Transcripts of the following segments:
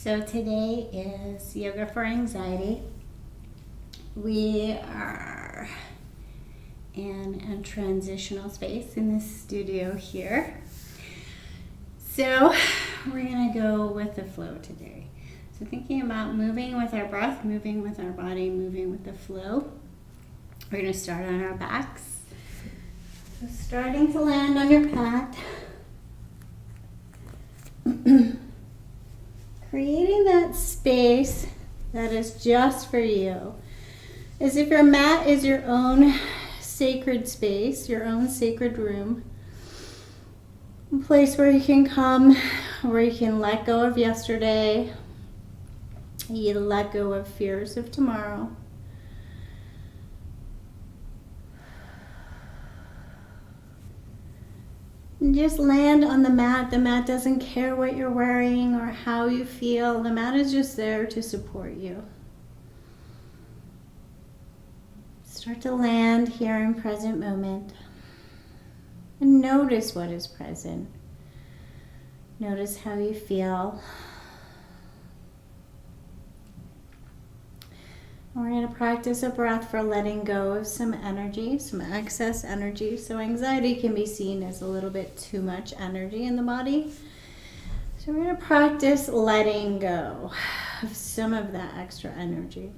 So today is yoga for anxiety. We are in a transitional space in this studio here. So we're gonna go with the flow today. So thinking about moving with our breath, moving with our body, moving with the flow. We're gonna start on our backs. So starting to land on your mat. Creating that space that is just for you. As if your mat is your own sacred space, your own sacred room. A place where you can come, where you can let go of yesterday. You let go of fears of tomorrow. And just land on the mat. The mat doesn't care what you're wearing or how you feel. The mat is just there to support you. Start to land here in present moment. And notice what is present. Notice how you feel. We're going to practice a breath for letting go of some energy, some excess energy. So anxiety can be seen as a little bit too much energy in the body. So we're going to practice letting go of some of that extra energy.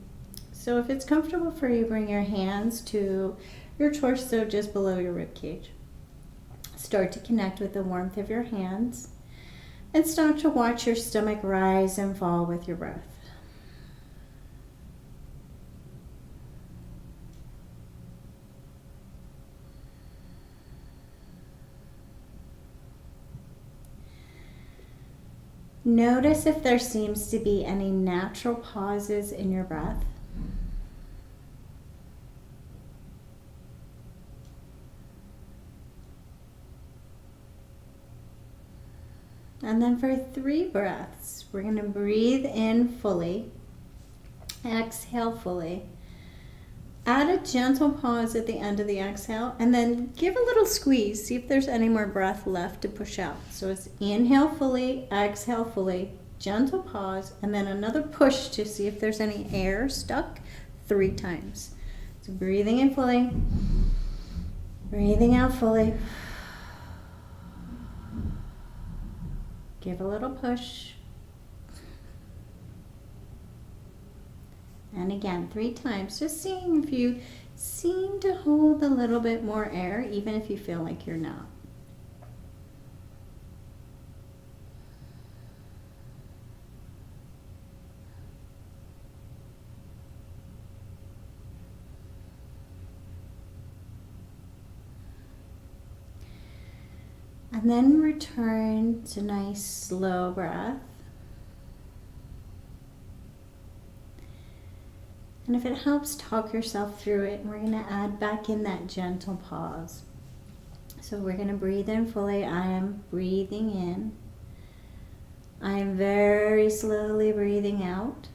So if it's comfortable for you, bring your hands to your torso just below your rib cage. Start to connect with the warmth of your hands and start to watch your stomach rise and fall with your breath. Notice if there seems to be any natural pauses in your breath. And then for 3 breaths, we're going to breathe in fully, exhale fully. Add a gentle pause at the end of the exhale, and then give a little squeeze. See if there's any more breath left to push out. So it's inhale fully, exhale fully, gentle pause, and then another push to see if there's any air stuck 3 times. So breathing in fully, breathing out fully. Give a little push. And again, 3 times, just seeing if you seem to hold a little bit more air, even if you feel like you're not. And then return to nice slow breath. And if it helps, talk yourself through it. And we're going to add back in that gentle pause. So we're going to breathe in fully. I am breathing in. I am very slowly breathing out.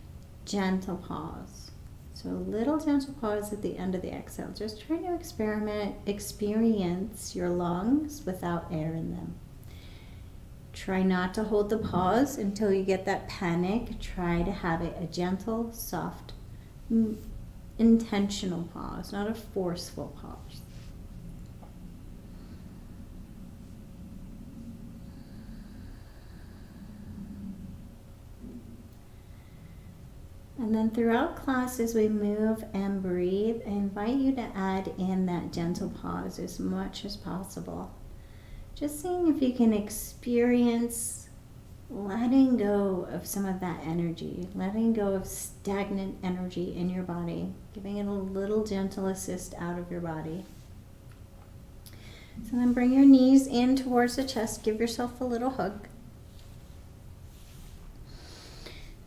Gentle pause. So a little gentle pause at the end of the exhale. Just trying to experience your lungs without air in them. Try not to hold the pause until you get that panic. Try to have it a gentle, soft, intentional pause, not a forceful pause. And then throughout class, as we move and breathe, I invite you to add in that gentle pause as much as possible. Just seeing if you can experience letting go of some of that energy, letting go of stagnant energy in your body, giving it a little gentle assist out of your body. So then bring your knees in towards the chest, give yourself a little hug.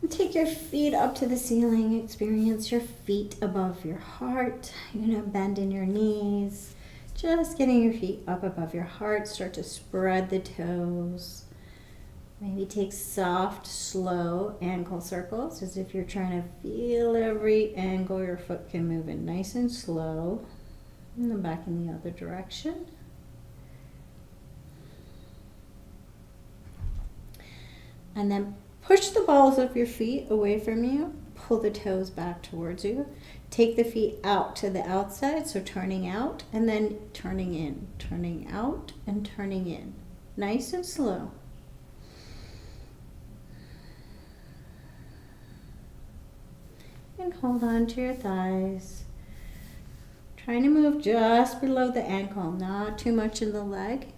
And take your feet up to the ceiling, experience your feet above your heart. You're going to bend in your knees, just getting your feet up above your heart, start to spread the toes. Maybe take soft, slow ankle circles as if you're trying to feel every angle your foot can move in nice and slow. And then back in the other direction. And then Push the balls of your feet away from you. Pull the toes back towards you. Take the feet out to the outside, so turning out and then turning in. Turning out and turning in. Nice and slow. And hold on to your thighs. Trying to move just below the ankle, not too much in the leg.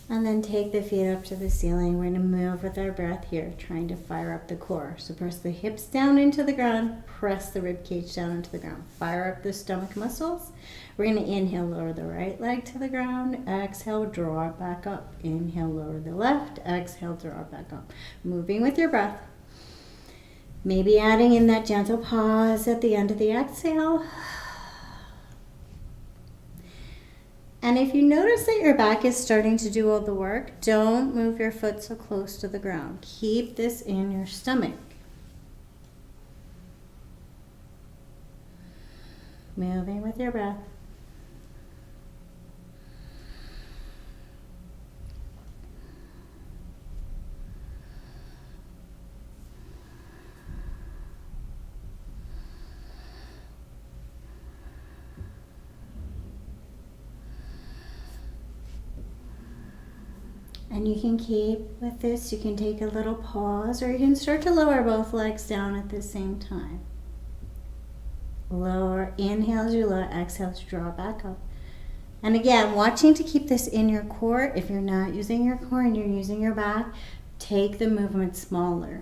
And then take the feet up to the ceiling. We're going to move with our breath here, trying to fire up the core. So press the hips down into the ground, press the rib cage down into the ground. Fire up the stomach muscles. We're going to inhale, lower the right leg to the ground. Exhale, draw it back up. Inhale, lower the left. Exhale, draw it back up. Moving with your breath. Maybe adding in that gentle pause at the end of the exhale. And if you notice that your back is starting to do all the work, don't move your foot so close to the ground. Keep this in your stomach. Moving with your breath. And you can keep with this, you can take a little pause, or you can start to lower both legs down at the same time. Lower, inhale as you lower, exhale to draw back up. And again, watching to keep this in your core. If you're not using your core and you're using your back, take the movement smaller.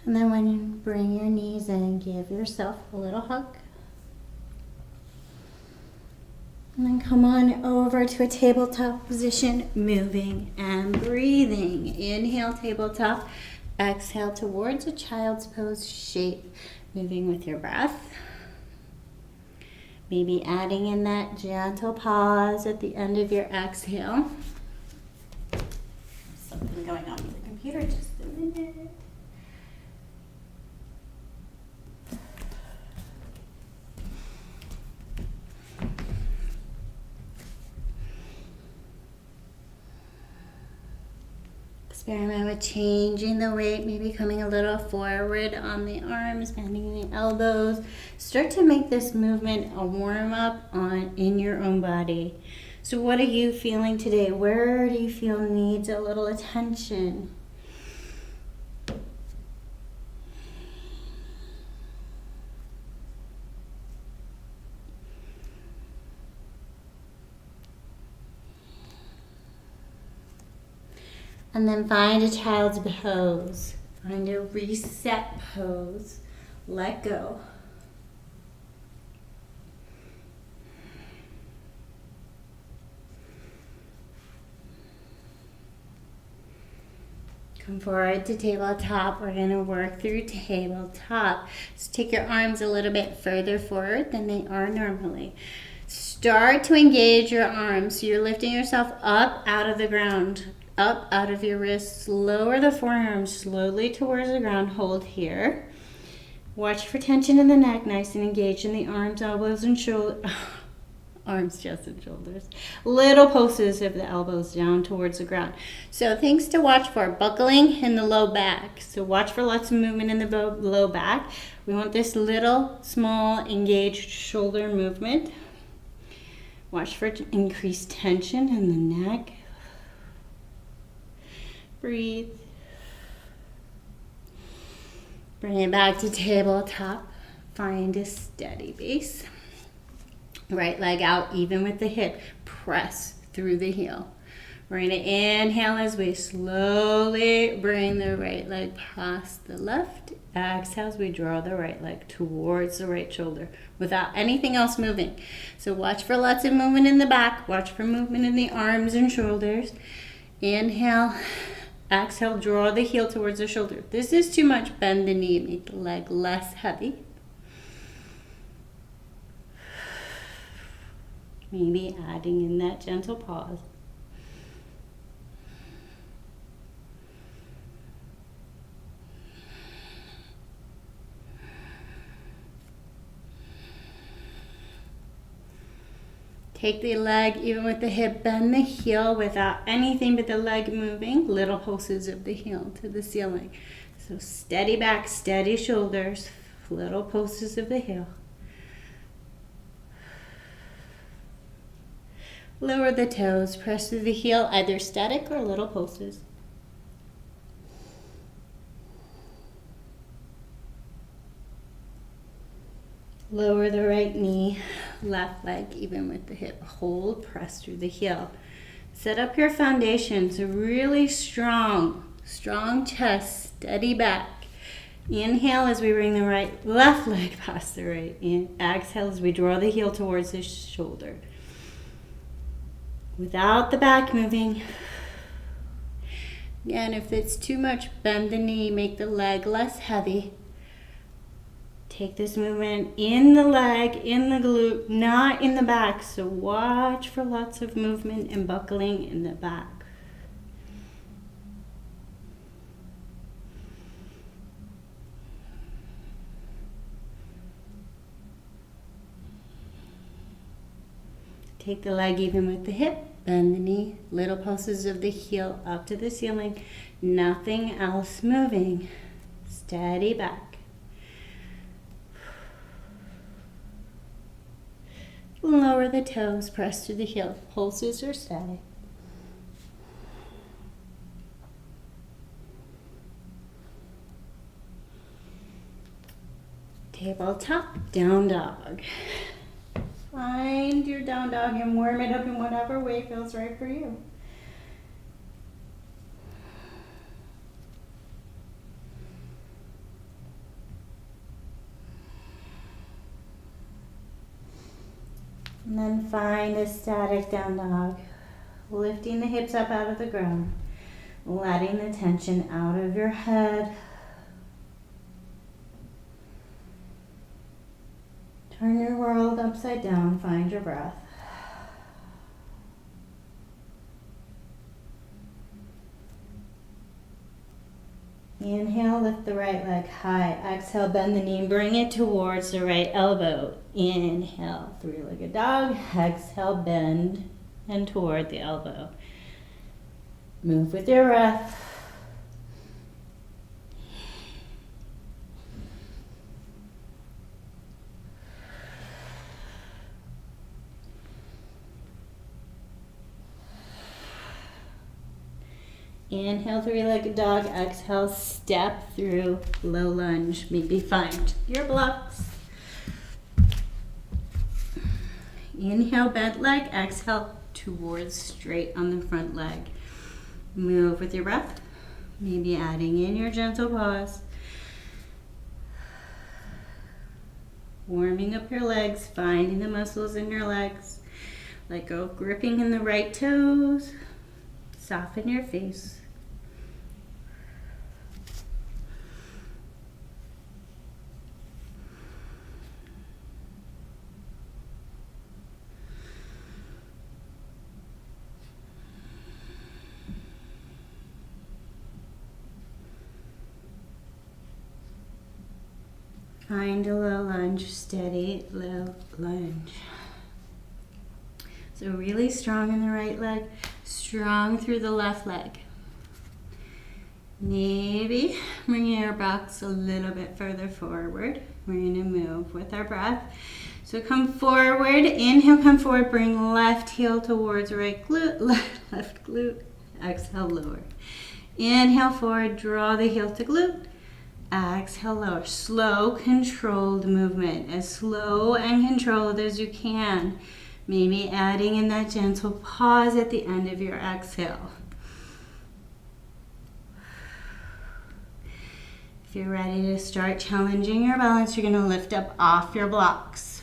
And then when you bring your knees in, give yourself a little hug. And then come on over to a tabletop position, moving and breathing. Inhale, tabletop. Exhale towards a child's pose shape, moving with your breath. Maybe adding in that gentle pause at the end of your exhale. Something going on with the computer, just a minute. Experiment with changing the weight, maybe coming a little forward on the arms, bending the elbows. Start to make this movement a warm-up in your own body. So what are you feeling today? Where do you feel needs a little attention? And then find a child's pose. Find a reset pose. Let go. Come forward to tabletop. We're going to work through tabletop. So take your arms a little bit further forward than they are normally. Start to engage your arms. So you're lifting yourself up out of the ground. Up out of your wrists, lower the forearms slowly towards the ground, hold here. Watch for tension in the neck, nice and engaged in the arms, elbows, and shoulders. Arms, chest, and shoulders. Little pulses of the elbows down towards the ground. So things to watch for, buckling in the low back. So watch for lots of movement in the low back. We want this little, small, engaged shoulder movement. Watch for increased tension in the neck. Breathe. Bring it back to tabletop. Find a steady base. Right leg out even with the hip. Press through the heel. We're going to inhale as we slowly bring the right leg past the left. Exhale as we draw the right leg towards the right shoulder without anything else moving. So watch for lots of movement in the back. Watch for movement in the arms and shoulders. Inhale. Exhale, draw the heel towards the shoulder. If this is too much, bend the knee, make the leg less heavy. Maybe adding in that gentle pause. Take the leg even with the hip, bend the heel without anything but the leg moving. Little pulses of the heel to the ceiling. So steady back, steady shoulders, little pulses of the heel. Lower the toes, press through the heel, either static or little pulses. Lower the right knee, left leg even with the hip. Hold, press through the heel. Set up your foundation, so really strong chest, steady back. Inhale as we bring the left leg past the right. Exhale as we draw the heel towards the shoulder. Without the back moving. Again, if it's too much, bend the knee, make the leg less heavy. Take this movement in the leg, in the glute, not in the back. So watch for lots of movement and buckling in the back. Take the leg even with the hip, bend the knee, little pulses of the heel up to the ceiling, nothing else moving. Steady back. Lower the toes, press to the heel. Pulses are static. Tabletop down dog. Find your down dog and warm it up in whatever way feels right for you. And then find a static down dog, lifting the hips up out of the ground, letting the tension out of your head. Turn your world upside down, find your breath. Inhale, lift the right leg high. Exhale, bend the knee, bring it towards the right elbow. Inhale, three-legged dog. Exhale, bend and toward the elbow. Move with your breath. Inhale, three-legged dog. Exhale, step through low lunge. Maybe find your blocks. Inhale, bent leg. Exhale, towards straight on the front leg. Move with your breath. Maybe adding in your gentle pause. Warming up your legs, finding the muscles in your legs. Let go of gripping in the right toes. Soften your face. Find a low lunge, steady low lunge. So really strong in the right leg, strong through the left leg. Maybe bringing our backs a little bit further forward. We're going to move with our breath. So come forward, inhale, come forward, bring left heel towards right glute, left glute, exhale, lower. Inhale forward, draw the heel to glute. Exhale, lower. Slow, controlled movement. As slow and controlled as you can. Maybe adding in that gentle pause at the end of your exhale. If you're ready to start challenging your balance, you're going to lift up off your blocks.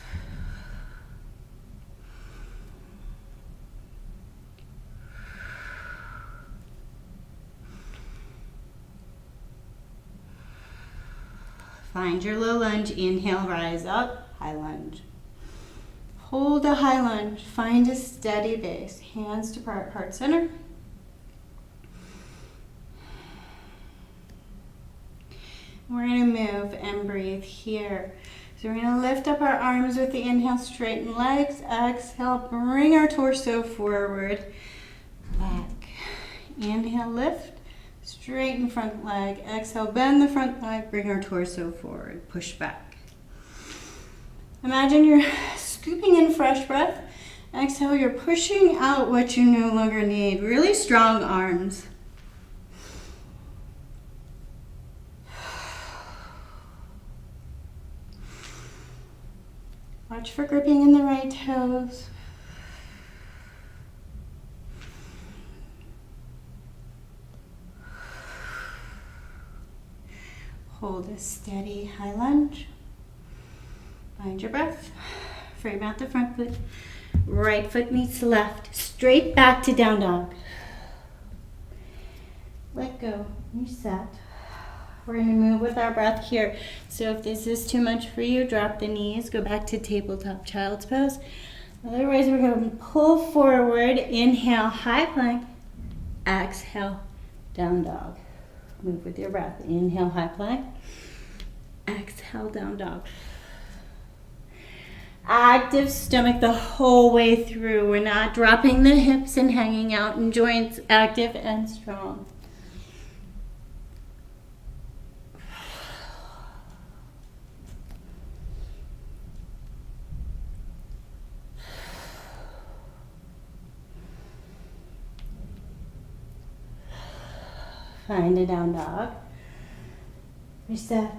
Find your low lunge. Inhale, rise up, high lunge. Hold a high lunge. Find a steady base. Hands to heart center. We're going to move and breathe here. So we're going to lift up our arms with the inhale, straighten legs. Exhale, bring our torso forward, back. Inhale, lift, straighten front leg. Exhale, bend the front leg, bring our torso forward, push back. Imagine you're scooping in fresh breath. Exhale, you're pushing out what you no longer need. Really strong arms. Watch for gripping in the right toes. Hold a steady high lunge. Find your breath. Frame out the front foot. Right foot meets the left. Straight back to down dog. Let go. Reset. We're going to move with our breath here. So if this is too much for you, drop the knees. Go back to tabletop child's pose. Otherwise, we're going to pull forward. Inhale, high plank. Exhale, down dog. Move with your breath. Inhale, high plank. Exhale, down dog. Active stomach the whole way through. We're not dropping the hips and hanging out in joints. Active and strong. Find a down dog. Reset.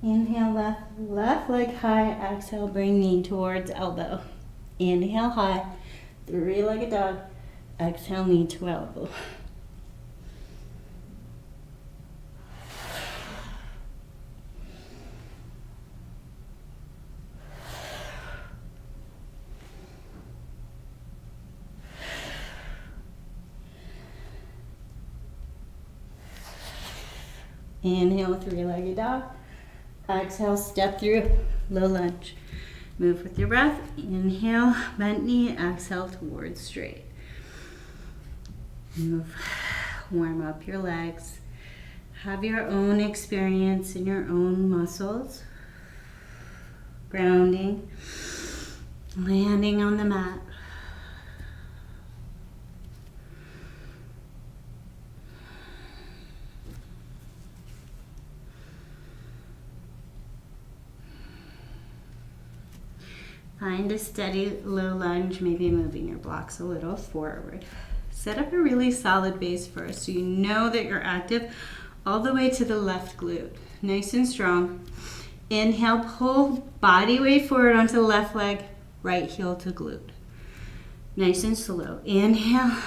Inhale, left leg high. Exhale, bring knee towards elbow. Inhale, high. Three-legged dog. Exhale, knee to elbow. Inhale, three-legged dog. Exhale, step through, low lunge. Move with your breath. Inhale, bent knee. Exhale, towards straight. Move, warm up your legs. Have your own experience in your own muscles. Grounding, landing on the mat. Find a steady low lunge, maybe moving your blocks a little forward. Set up a really solid base first so you know that you're active all the way to the left glute. Nice and strong. Inhale, pull body weight forward onto the left leg, right heel to glute. Nice and slow. Inhale,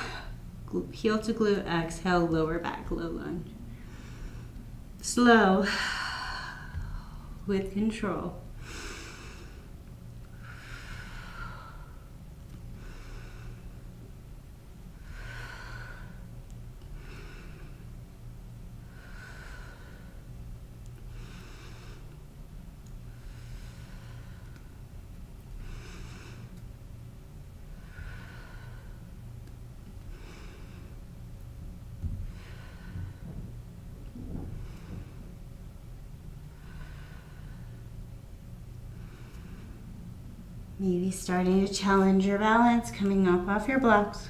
heel to glute. Exhale, lower back, low lunge. Slow, with control. Maybe starting to challenge your balance, coming up off your blocks.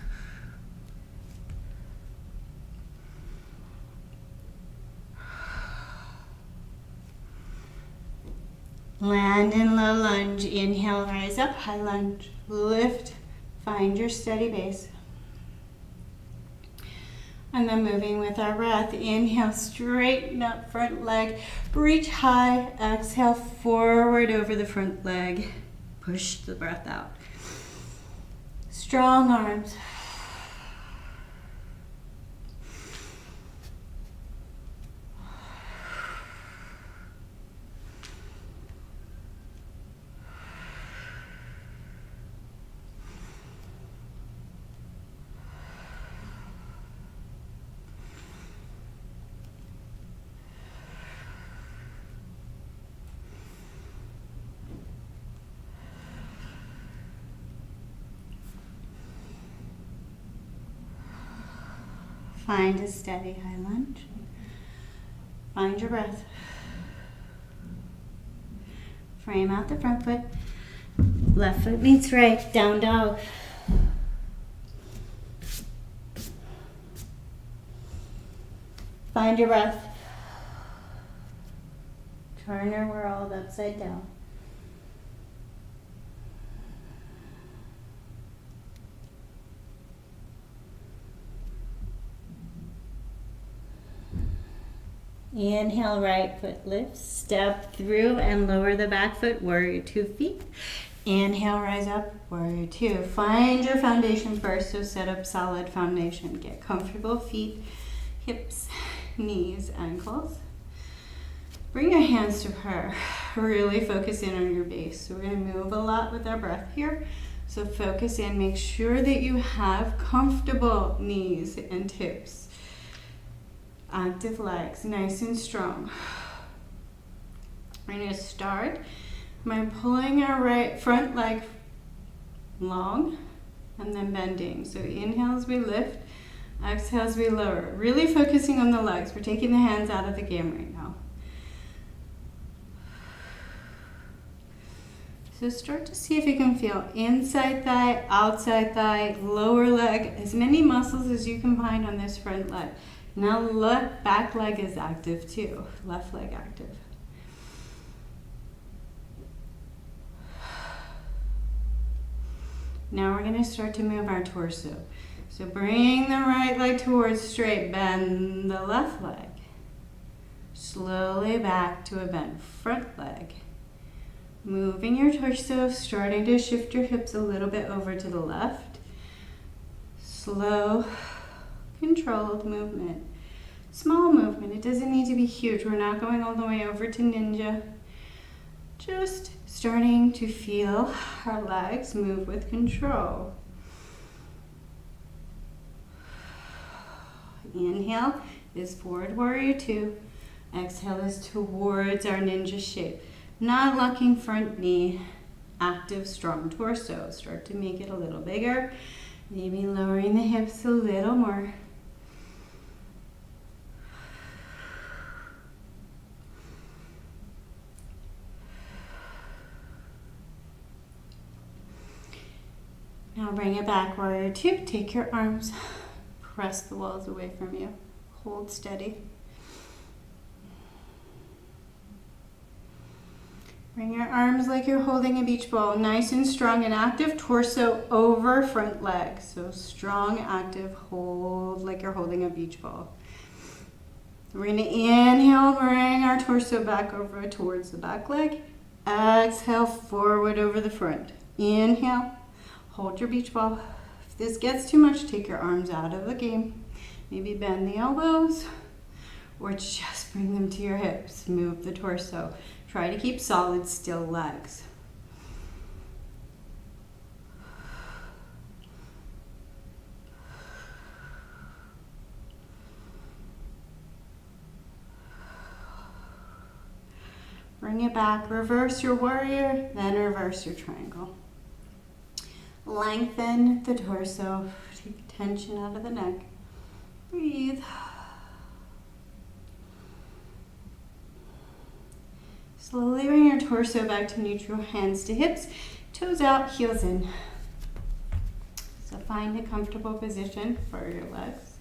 Land in low lunge. Inhale, rise up, high lunge. Lift, find your steady base. And then moving with our breath. Inhale, straighten up front leg. Reach high. Exhale, forward over the front leg. Push the breath out. Strong arms. Find a steady high lunge. Find your breath. Frame out the front foot. Left foot meets right. Down dog. Find your breath. Turn your world upside down. Inhale, right foot lifts. Step through and lower the back foot, warrior 2 feet. Inhale, rise up, warrior 2. Find your foundation first, so set up solid foundation. Get comfortable feet, hips, knees, ankles. Bring your hands to prayer. Really focus in on your base. So we're going to move a lot with our breath here. So focus in. Make sure that you have comfortable knees and hips. Active legs, nice and strong. We're going to start by pulling our right front leg long and then bending. So inhale as we lift, exhale as we lower. Really focusing on the legs. We're taking the hands out of the game right now. So start to see if you can feel inside thigh, outside thigh, lower leg, as many muscles as you can find on this front leg. Now look, back leg is active too, left leg active. Now we're going to start to move our torso. So bring the right leg towards straight, bend the left leg. Slowly back to a bent front leg. Moving your torso, starting to shift your hips a little bit over to the left. Slow, controlled movement. Small movement, it doesn't need to be huge. We're not going all the way over to ninja. Just starting to feel our legs move with control. Inhale is forward warrior 2. Exhale is towards our ninja shape. Not locking front knee, active strong torso. Start to make it a little bigger. Maybe lowering the hips a little more. Now bring it back, warrior 2. Take your arms, press the walls away from you. Hold steady. Bring your arms like you're holding a beach ball, nice and strong and active, torso over front leg. So strong, active, hold like you're holding a beach ball. We're going to inhale, bring our torso back over towards the back leg. Exhale, forward over the front. Inhale, hold your beach ball. If this gets too much, take your arms out of the game. Maybe bend the elbows or just bring them to your hips. Move the torso. Try to keep solid, still legs. Bring it back, reverse your warrior, then reverse your triangle. Lengthen the torso, take tension out of the neck. Breathe. Slowly bring your torso back to neutral, hands to hips, toes out, heels in. So find a comfortable position for your legs.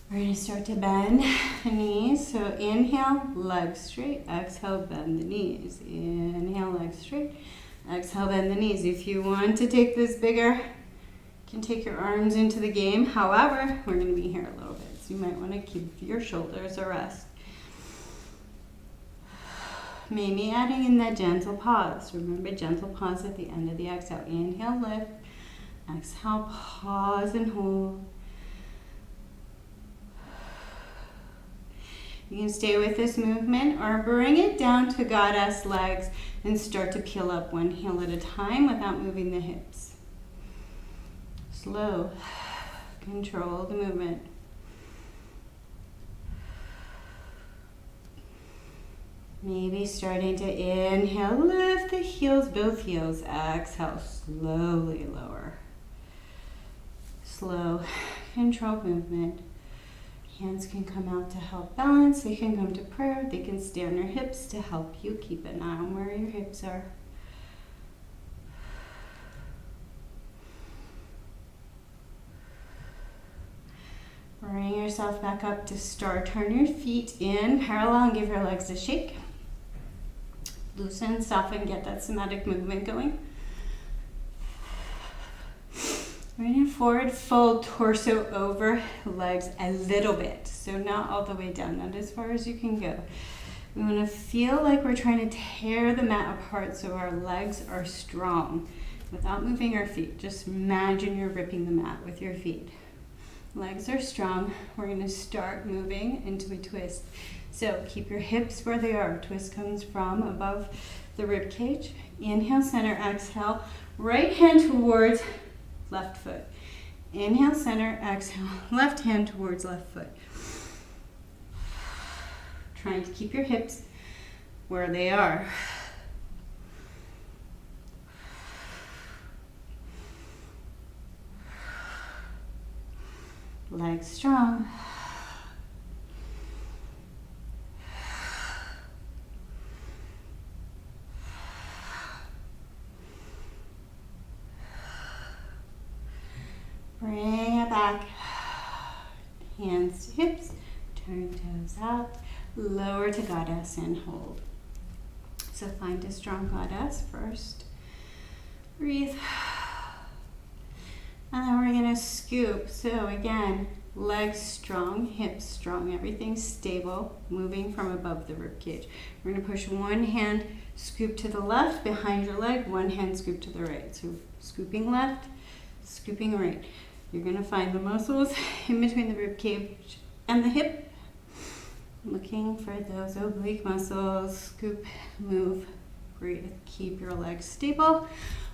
We're going to start to bend the knees. So inhale, legs straight. Exhale, bend the knees. Inhale, legs straight. Exhale, bend the knees. If you want to take this bigger, you can take your arms into the game. However, we're going to be here a little bit, so you might want to keep your shoulders a rest. Maybe adding in that gentle pause. Remember, gentle pause at the end of the exhale. Inhale, lift. Exhale, pause and hold. You can stay with this movement or bring it down to goddess legs and start to peel up one heel at a time without moving the hips. Slow, control the movement. Maybe starting to inhale, lift the heels, both heels. Exhale, slowly lower. Slow, controlled movement. Hands can come out to help balance. They can come to prayer. They can stay on your hips to help you keep an eye on where your hips are. Bring yourself back up to start. Turn your feet in parallel and give your legs a shake. Loosen, soften, get that somatic movement going. Bring it forward, fold torso over, legs a little bit. So not all the way down, not as far as you can go. We want to feel like we're trying to tear the mat apart so our legs are strong without moving our feet. Just imagine you're ripping the mat with your feet. Legs are strong. We're going to start moving into a twist. So keep your hips where they are. Twist comes from above the rib cage. Inhale, center, exhale. Right hand towards left foot. Inhale, center, exhale. Left hand towards left foot. Trying to keep your hips where they are. Legs strong. Bring it back. Hands to hips. Turn toes out. Lower to goddess and hold. So find a strong goddess first. Breathe. And then we're going to scoop. So again, legs strong, hips strong, everything stable, moving from above the rib cage. We're going to push one hand, scoop to the left behind your leg, one hand scoop to the right. So scooping left, scooping right. You're going to find the muscles in between the rib cage and the hip. Looking for those oblique muscles. Scoop, move, breathe. Keep your legs stable.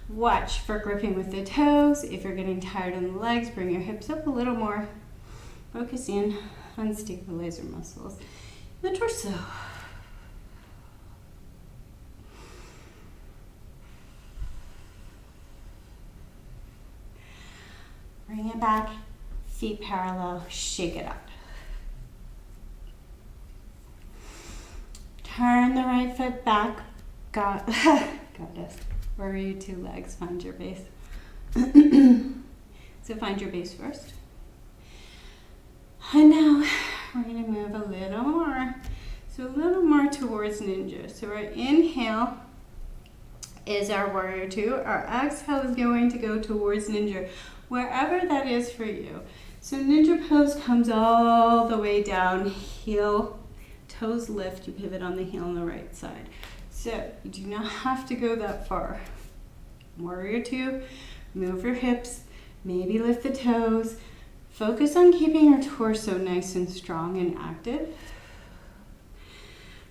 Watch for gripping with the toes. If you're getting tired in the legs, bring your hips up a little more. Focus in on stabilizer muscles. The torso. Bring it back, feet parallel, shake it up. Turn the right foot back. Goddess. Warrior two legs, find your base. So find your base first. And now we're going to move a little more. So a little more towards ninja. So our inhale is our warrior two. Our exhale is going to go towards ninja, wherever that is for you. So ninja pose comes all the way down, heel, toes lift, you pivot on the heel on the right side. So you do not have to go that far. Warrior two, move your hips, maybe lift the toes. Focus on keeping your torso nice and strong and active.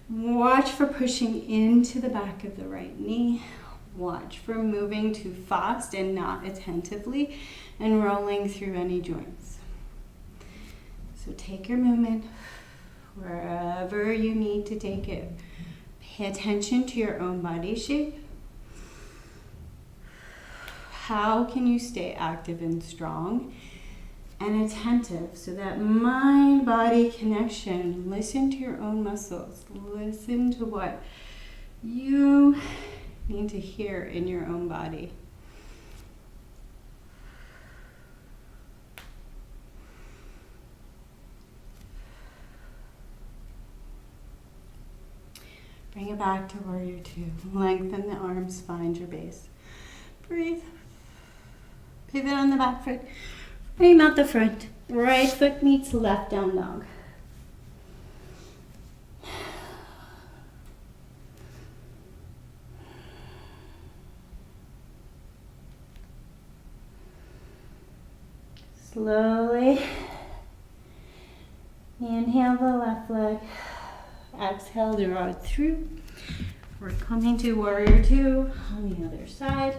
Watch for pushing into the back of the right knee. Watch for moving too fast and not attentively and rolling through any joints. So take your movement wherever you need to take it. Pay attention to your own body shape. How can you stay active and strong and attentive so that mind-body connection? Listen to your own muscles. Listen to what you need to hear in your own body. Bring it back to warrior two. Lengthen the arms, find your base. Breathe. Pivot on the back foot. Frame out the front. Right foot meets left down dog. Slowly inhale the left leg. Exhale, draw it through. We're coming to warrior two on the other side.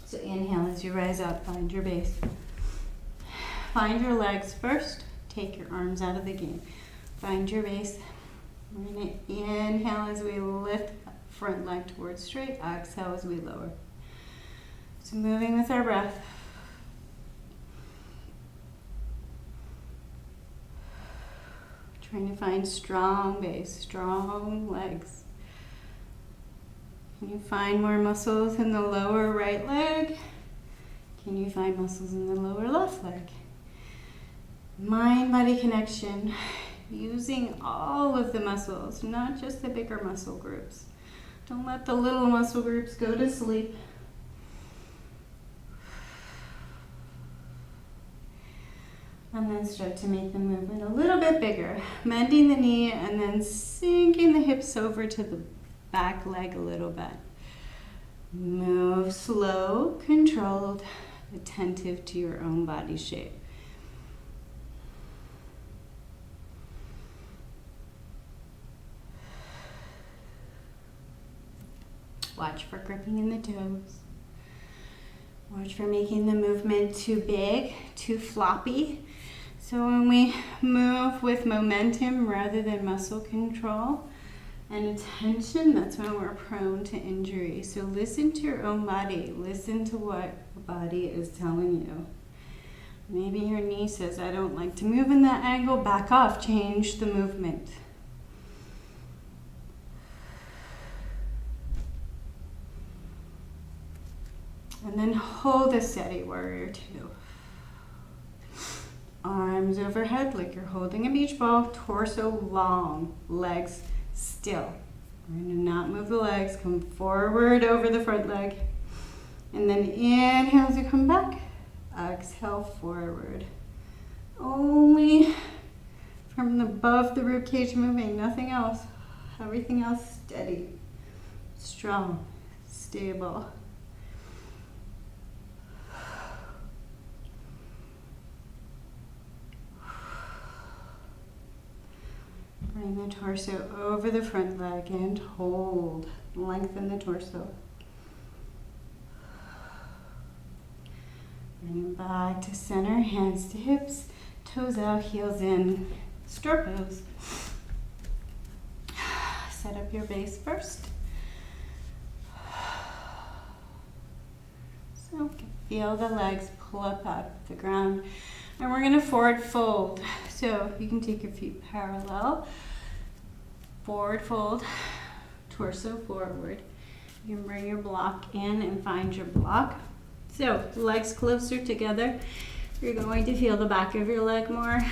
So inhale as you rise up, find your base. Find your legs first. Take your arms out of the game. Find your base. We're going to inhale as we lift front leg towards straight. Exhale as we lower. So moving with our breath. Trying to find strong base, strong legs. Can you find more muscles in the lower right leg? Can you find muscles in the lower left leg? Mind-body connection, using all of the muscles, not just the bigger muscle groups. Don't let the little muscle groups go to sleep. And then start to make the movement a little bit bigger. Bending the knee and then sinking the hips over to the back leg a little bit. Move slow, controlled, attentive to your own body shape. Watch for gripping in the toes. Watch for making the movement too big, too floppy. So when we move with momentum rather than muscle control and attention, that's when we're prone to injury. So listen to your own body. Listen to what the body is telling you. Maybe your knee says, I don't like to move in that angle. Back off. Change the movement. And then hold a steady, warrior two. Arms overhead like you're holding a beach ball. Torso long, legs still. We're going to not move the legs. Come forward over the front leg. And then inhale as you come back. Exhale forward. Only from above the rib cage moving, nothing else. Everything else steady, strong, stable. Bring the torso over the front leg and hold. Lengthen the torso. Bring it back to center, hands to hips, toes out, heels in. Straw pose. Set up your base first. So feel the legs pull up out of the ground. And we're going to forward fold. So you can take your feet parallel. Forward fold, torso forward. You can bring your block in and find your block. So legs closer together. You're going to feel the back of your leg more.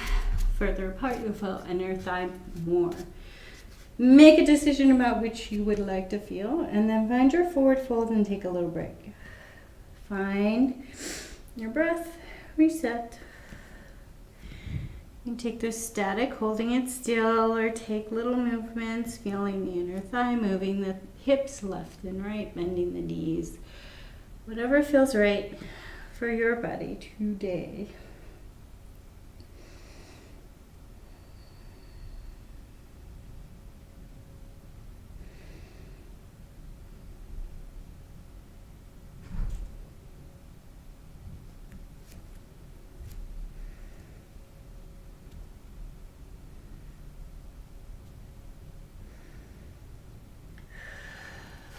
Further apart, you'll feel inner thigh more. Make a decision about which you would like to feel, and then find your forward fold and take a little break. Find your breath, reset. You can take this static, holding it still, or take little movements, feeling the inner thigh, moving the hips left and right, bending the knees. Whatever feels right for your body today.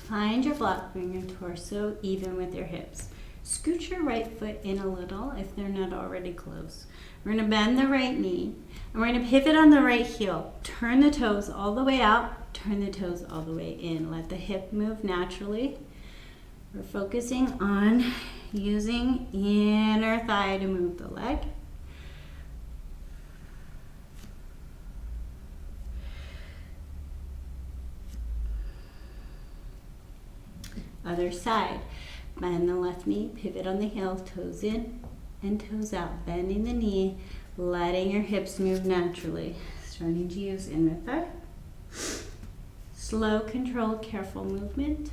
Find your block, bring your torso even with your hips. Scoot your right foot in a little if they're not already close. We're going to bend the right knee, and we're going to pivot on the right heel. Turn the toes all the way out, turn the toes all the way in. Let the hip move naturally. We're focusing on using inner thigh to move the leg. Other side. Bend the left knee, pivot on the heel, toes in and toes out. Bending the knee, letting your hips move naturally. Starting to use inner thigh. Slow, controlled, careful movement.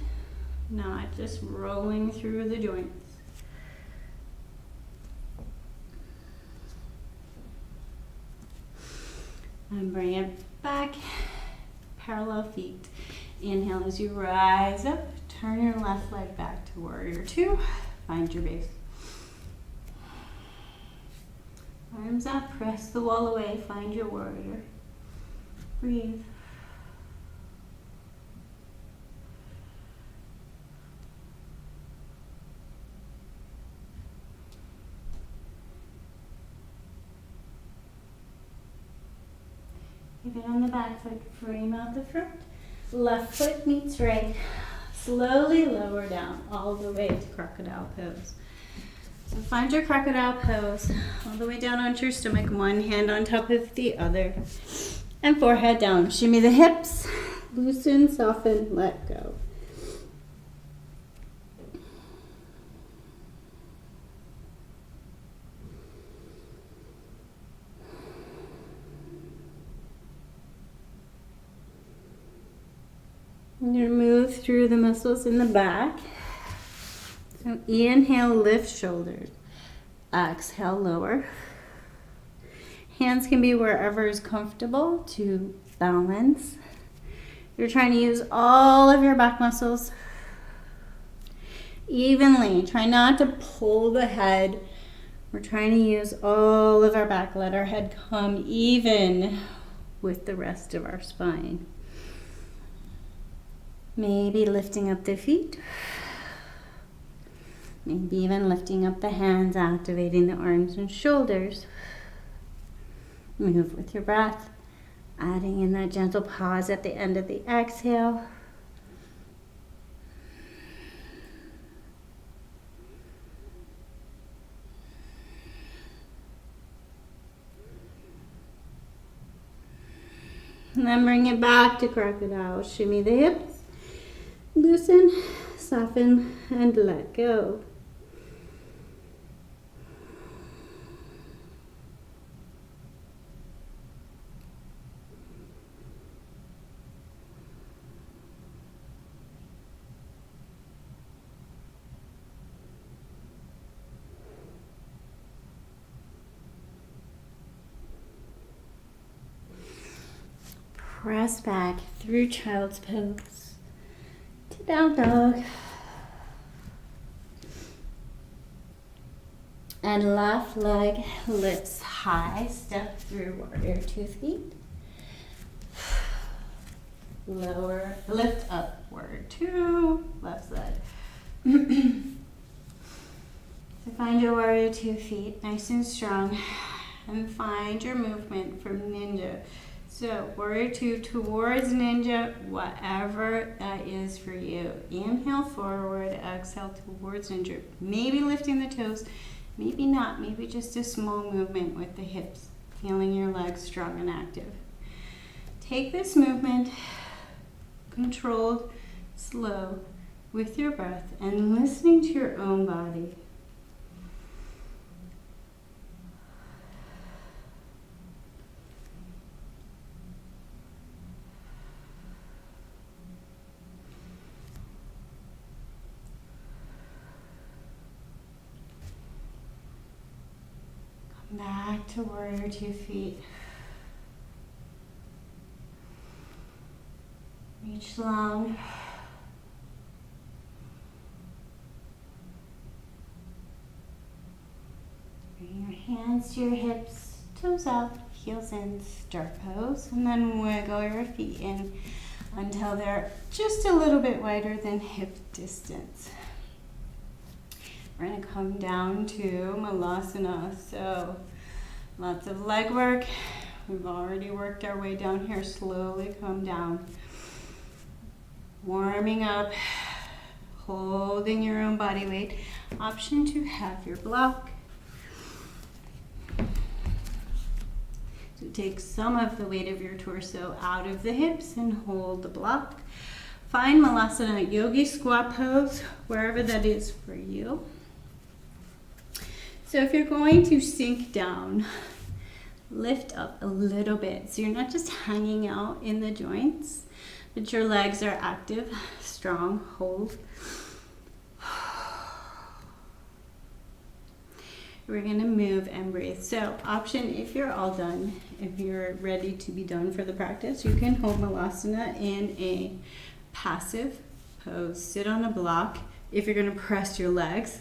Not just rolling through the joints. And bring it back. Parallel feet. Inhale as you rise up. Turn your left leg back to warrior two. Find your base. Arms up, press the wall away. Find your warrior. Breathe. Pivot on the back foot, frame out the front. Left foot meets right. Slowly lower down all the way to Crocodile Pose. So find your Crocodile Pose all the way down onto your stomach, one hand on top of the other, and forehead down. Shimmy the hips, loosen, soften, let go. I'm going to move through the muscles in the back. So inhale, lift shoulders. Exhale, lower. Hands can be wherever is comfortable to balance. You're trying to use all of your back muscles evenly. Try not to pull the head. We're trying to use all of our back. Let our head come even with the rest of our spine. Maybe lifting up the feet. Maybe even lifting up the hands, activating the arms and shoulders. Move with your breath, adding in that gentle pause at the end of the exhale. And then bring it back to crocodile. Shimmy the hips. Loosen, soften, and let go. Press back through child's pose to down dog. And left leg lifts high, step through warrior 2 feet. Lower, lift up, warrior 2, left side. So find your warrior 2 feet, nice and strong. And find your movement from ninja. So warrior 2 towards ninja, whatever that is for you. Inhale forward, exhale towards ninja. Maybe lifting the toes, maybe not. Maybe just a small movement with the hips, feeling your legs strong and active. Take this movement, controlled, slow, with your breath and listening to your own body. Back to warrior 2 feet. Reach long. Bring your hands to your hips, toes out, heels in, star pose, and then wiggle your feet in until they're just a little bit wider than hip distance. We're going to come down to Malasana. So lots of leg work. We've already worked our way down here. Slowly come down. Warming up, holding your own body weight. Option to have your block. So take some of the weight of your torso out of the hips and hold the block. Find Malasana yogi squat pose, wherever that is for you. So if you're going to sink down, lift up a little bit. So you're not just hanging out in the joints, but your legs are active, strong, hold. We're gonna move and breathe. So option, if you're all done, if you're ready to be done for the practice, you can hold Malasana in a passive pose. Sit on a block. If you're gonna press your legs,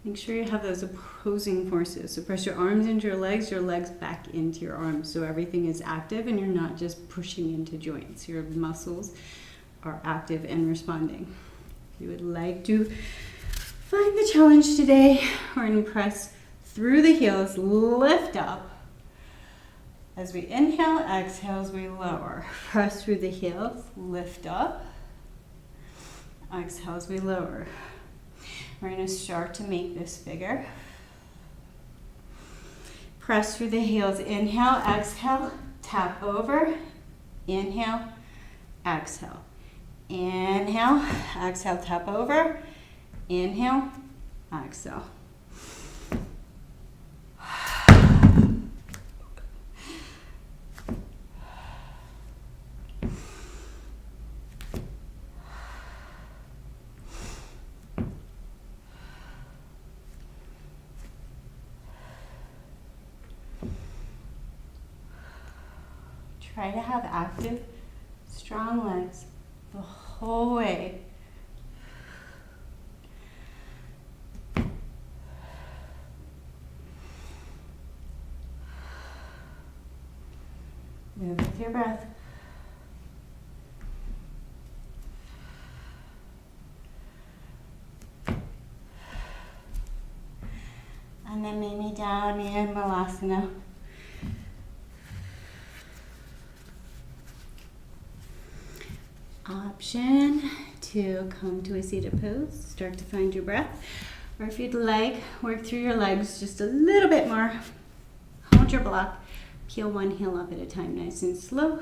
make sure you have those opposing forces. So press your arms into your legs back into your arms. So everything is active and you're not just pushing into joints. Your muscles are active and responding. If you would like to find the challenge today, we're going to press through the heels, lift up, As we inhale, exhale as we lower. Press through the heels, lift up. Exhale as we lower. We're going to start to make this bigger. Press through the heels, inhale, exhale, tap over. Inhale, exhale. Inhale, exhale, tap over. Inhale, exhale. Try to have active, strong legs the whole way. Move with your breath. And then maybe down in Malasana. Option to come to a seated pose, start to find your breath, or if you'd like, work through your legs just a little bit more. Hold your block, peel one heel up at a time, nice and slow.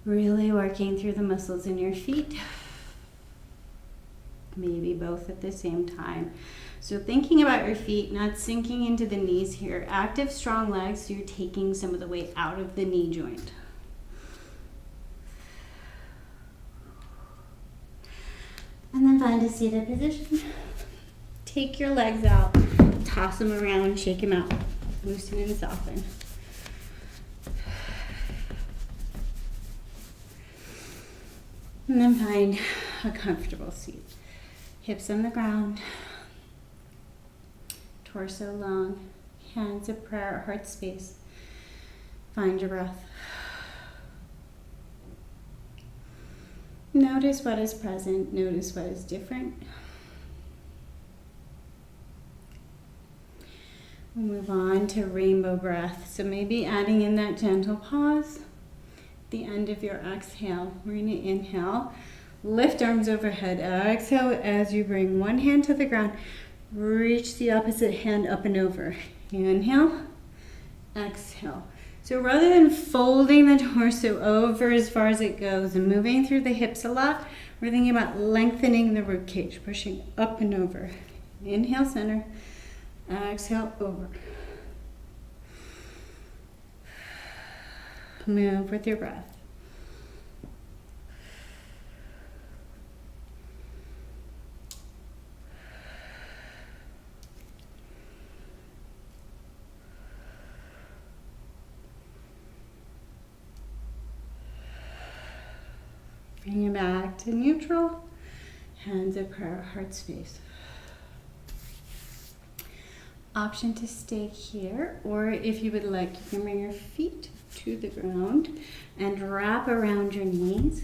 Really working through the muscles in your feet, maybe both at the same time. So thinking about your feet, not sinking into the knees here. Active, strong legs, so you're taking some of the weight out of the knee joint. And then find a seated position. Take your legs out, toss them around, shake them out, loosen and soften. And then find a comfortable seat. Hips on the ground, torso long, hands of prayer, heart space. Find your breath. Notice what is present, notice what is different. We'll move on to rainbow breath. So maybe adding in that gentle pause. At the end of your exhale, we're going to inhale, lift arms overhead. Exhale as you bring one hand to the ground, reach the opposite hand up and over. Inhale, exhale. So rather than folding the torso over as far as it goes and moving through the hips a lot, we're thinking about lengthening the rib cage, pushing up and over. Inhale, center. Exhale, over. Move with your breath. Bring it back to neutral. Hands at prayer, heart space. Option to stay here, or if you would like, you can bring your feet to the ground and wrap around your knees.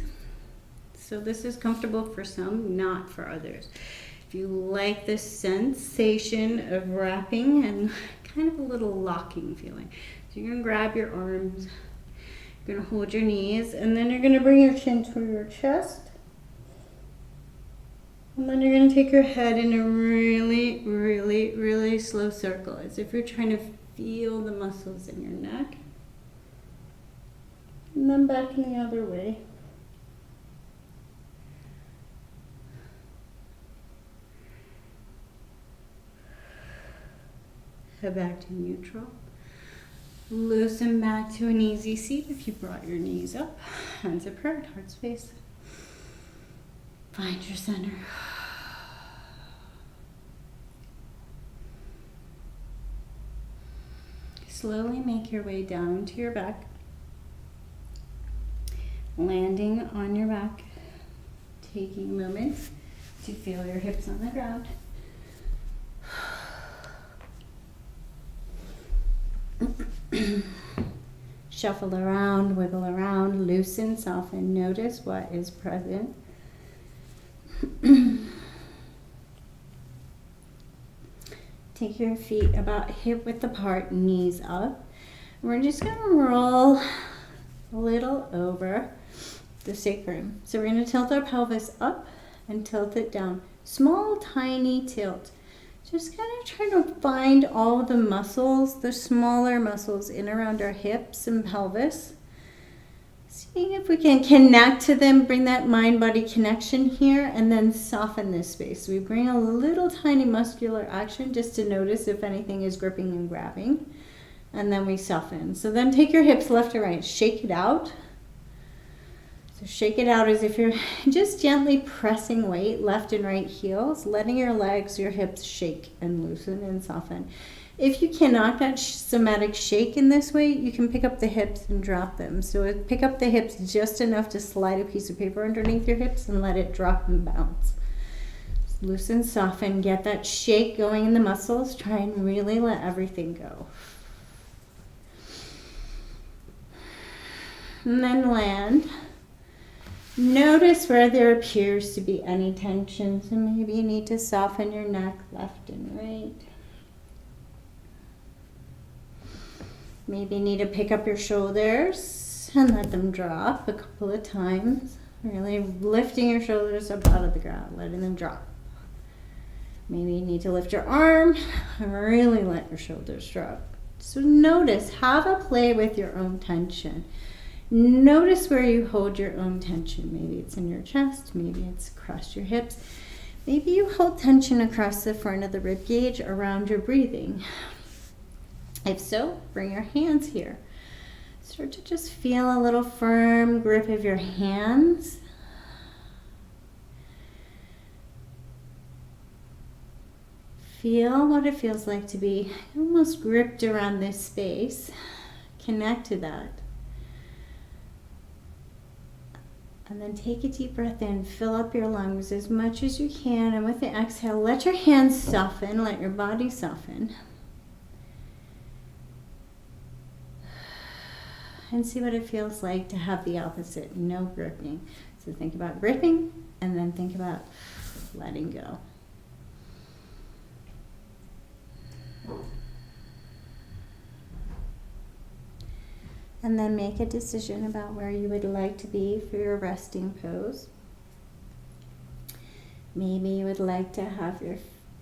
So this is comfortable for some, not for others. If you like the sensation of wrapping and kind of a little locking feeling. So you're gonna grab your arms, you're gonna hold your knees, and then you're gonna bring your chin to your chest. And then you're going to take your head in a really, really, really slow circle, as if you're trying to feel the muscles in your neck. And then back in the other way. Head back to neutral. Loosen back to an easy seat if you brought your knees up. Hands at prayer, heart space. Find your center. Slowly make your way down to your back, landing on your back, taking a moment to feel your hips on the ground. Shuffle around, wiggle around, loosen, soften, notice what is present. Take your feet about hip width apart, knees up. We're just going to roll a little over the sacrum. So we're going to tilt our pelvis up and tilt it down. Small, tiny tilt. Just kind of try to find all the muscles, the smaller muscles in around our hips and pelvis. Seeing if we can connect to them, bring that mind-body connection here, and then soften this space. So we bring a little tiny muscular action just to notice if anything is gripping and grabbing. And then we soften. So then take your hips left to right, shake it out. So shake it out as if you're just gently pressing weight, left and right heels, letting your legs, your hips shake and loosen and soften. If you cannot get somatic shake in this way, you can pick up the hips and drop them. So pick up the hips just enough to slide a piece of paper underneath your hips and let it drop and bounce. Just loosen, soften, get that shake going in the muscles. Try and really let everything go. And then land. Notice where there appears to be any tension. So maybe you need to soften your neck left and right. Maybe you need to pick up your shoulders and let them drop a couple of times. Really lifting your shoulders up out of the ground, letting them drop. Maybe you need to lift your arm and really let your shoulders drop. So notice, have a play with your own tension. Notice where you hold your own tension. Maybe it's in your chest, maybe it's across your hips. Maybe you hold tension across the front of the rib cage around your breathing. If so, bring your hands here. Start to just feel a little firm grip of your hands. Feel what it feels like to be almost gripped around this space. Connect to that. And then take a deep breath in, fill up your lungs as much as you can, and with the exhale, let your hands soften, let your body soften. And see what it feels like to have the opposite, no gripping. So think about gripping, and then think about letting go. And then make a decision about where you would like to be for your resting pose. Maybe you would like to have your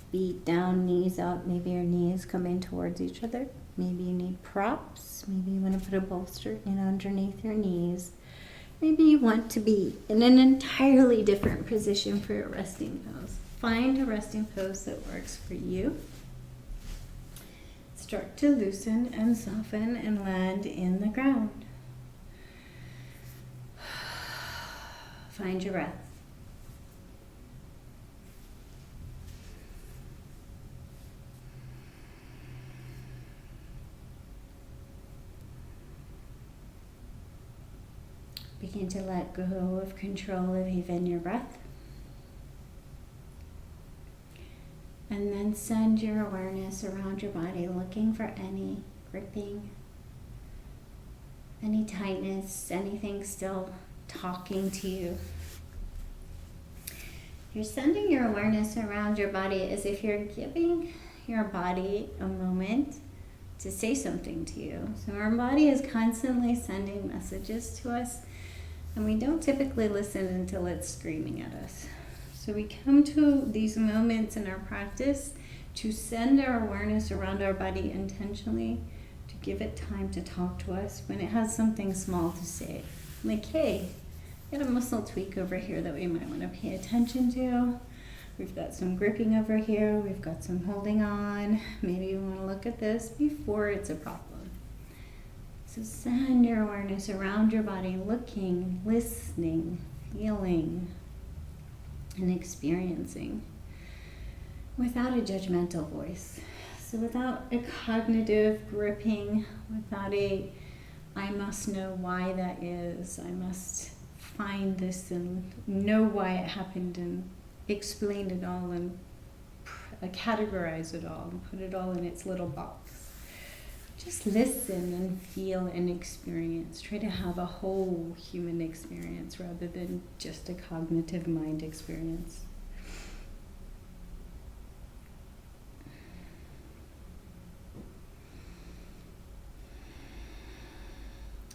feet down, knees up. Maybe your knees come in towards each other. Maybe you need props. Maybe you want to put a bolster in underneath your knees. Maybe you want to be in an entirely different position for your resting pose. Find a resting pose that works for you. Start to loosen and soften and land in the ground. Find your breath. Begin to let go of control of even your breath. And then send your awareness around your body, looking for any gripping, any tightness, anything still talking to you. You're sending your awareness around your body as if you're giving your body a moment to say something to you. So our body is constantly sending messages to us, and we don't typically listen until it's screaming at us. So we come to these moments in our practice to send our awareness around our body intentionally, to give it time to talk to us when it has something small to say. Like, hey, got a muscle tweak over here that we might want to pay attention to. We've got some gripping over here. We've got some holding on. Maybe you want to look at this before it's a problem. So send your awareness around your body, looking, listening, feeling, and experiencing without a judgmental voice. So without a cognitive gripping, without a, I must know why that is, I must find this and know why it happened and explain it all and categorize it all and put it all in its little box. Just listen and feel and experience. Try to have a whole human experience rather than just a cognitive mind experience.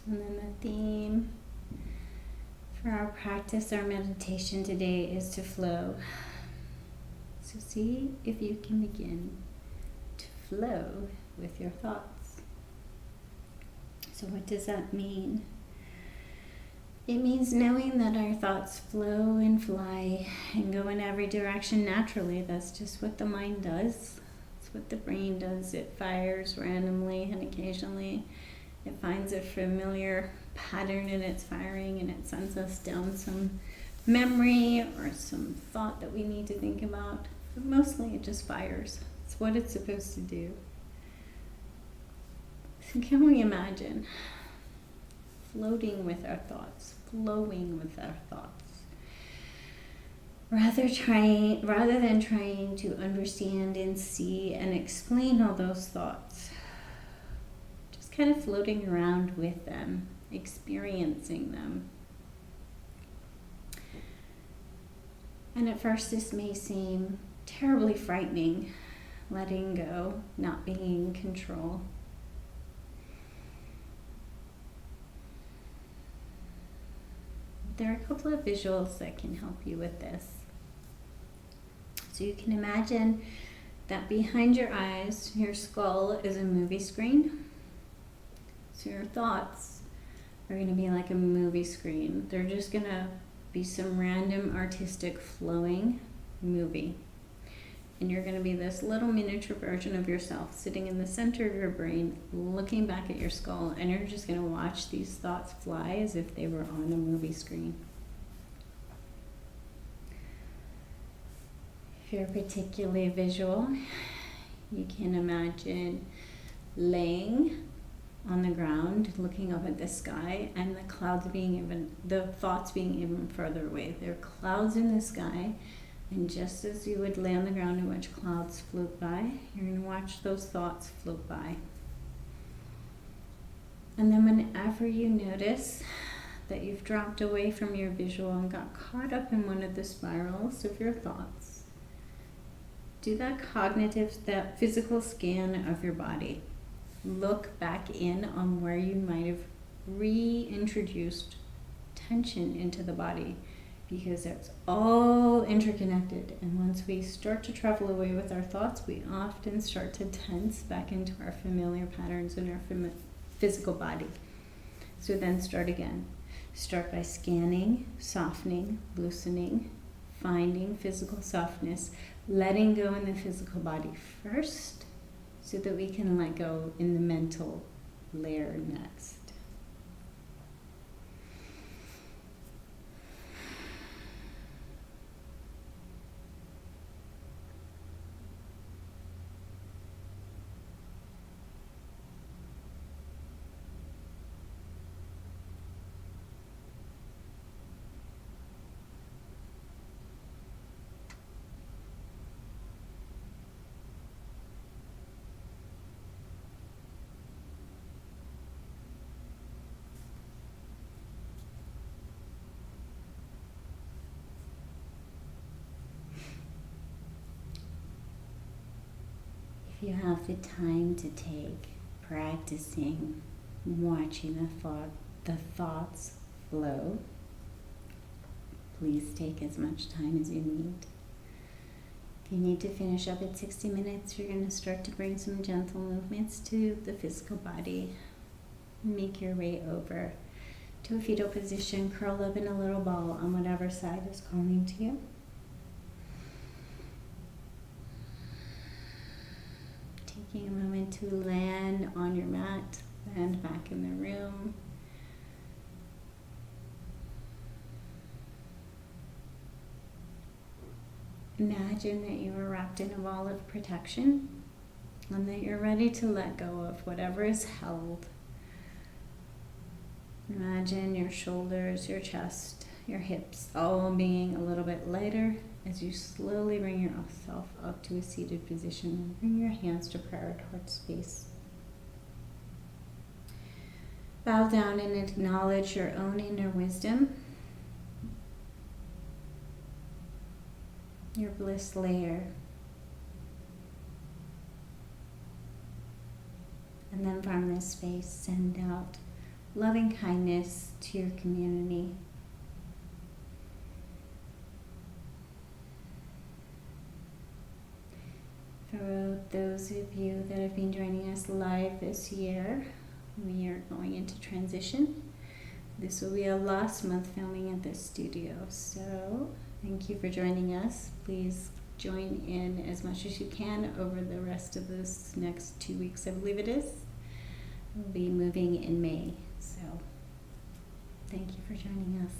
And then the theme for our practice, our meditation today is to flow. So see if you can begin to flow with your thoughts. So what does that mean? It means knowing that our thoughts flow and fly and go in every direction naturally. That's just what the mind does. It's what the brain does. It fires randomly, and occasionally it finds a familiar pattern in its firing, and it sends us down some memory or some thought that we need to think about. But mostly it just fires. It's what it's supposed to do. So can we imagine floating with our thoughts, flowing with our thoughts, rather than trying to understand and see and explain all those thoughts? Just kind of floating around with them, experiencing them. And at first this may seem terribly frightening, letting go, not being in control. There are a couple of visuals that can help you with this. So you can imagine that behind your eyes, your skull is a movie screen. So your thoughts are going to be like a movie screen. They're just going to be some random artistic flowing movie. And you're going to be this little miniature version of yourself sitting in the center of your brain, looking back at your skull, and you're just going to watch these thoughts fly as if they were on a movie screen. If you're particularly visual, you can imagine laying on the ground, looking up at the sky, and the thoughts being even further away. There are clouds in the sky. And just as you would lay on the ground and watch clouds float by, you're going to watch those thoughts float by. And then whenever you notice that you've dropped away from your visual and got caught up in one of the spirals of your thoughts, do that physical scan of your body. Look back in on where you might have reintroduced tension into the body, because it's all interconnected. And once we start to travel away with our thoughts, we often start to tense back into our familiar patterns in our physical body. So then start again. Start by scanning, softening, loosening, finding physical softness, letting go in the physical body first, so that we can let go in the mental layer next. If you have the time to take practicing watching the thoughts flow, please take as much time as you need. If you need to finish up at 60 minutes, you're going to start to bring some gentle movements to the physical body. Make your way over to a fetal position, curl up in a little ball on whatever side is calling to you. Taking a moment to land on your mat, land back in the room. Imagine that you are wrapped in a ball of protection and that you're ready to let go of whatever is held. Imagine your shoulders, your chest, your hips all being a little bit lighter as you slowly bring yourself up to a seated position. Bring your hands to prayer at heart space. Bow down and acknowledge your own inner wisdom, your bliss layer. And then from this space, send out loving kindness to your community. For those of you that have been joining us live this year, we are going into transition. This will be our last month filming at the studio, so thank you for joining us. Please join in as much as you can over the rest of this next 2 weeks, I believe it is. We'll be moving in May, so thank you for joining us.